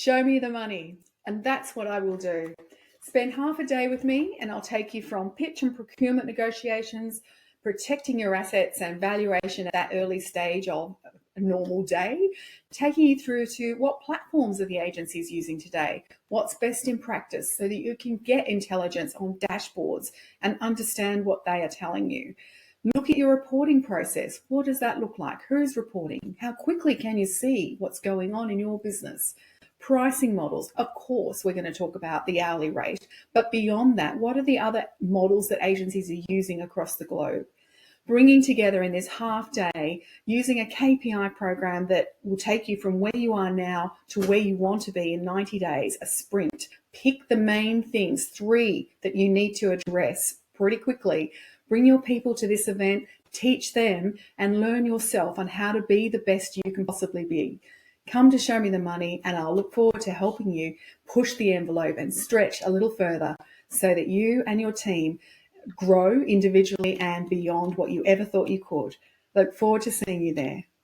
Show me the money. And that's what I will do. Spend half a day with me and I'll take you from pitch and procurement negotiations, protecting your assets and valuation at that early stage of a normal day, taking you through to what platforms are the agencies using today, what's best in practice so that you can get intelligence on dashboards and understand what they are telling you. Look at your reporting process. What does that look like? Who's reporting? How quickly can you see what's going on in your business? Pricing models. Of course, we're going to talk about the hourly rate, but beyond that, what are the other models that agencies are using across the globe? Bringing together in this half day, using a KPI program that will take you from where you are now to where you want to be in 90 days, a sprint. Pick the main things, 3 that you need to address pretty quickly. Bring your people to this event, teach them, and learn yourself on how to be the best you can possibly be. Come to Show Me the Money, and I'll look forward to helping you push the envelope and stretch a little further so that you and your team grow individually and beyond what you ever thought you could. Look forward to seeing you there.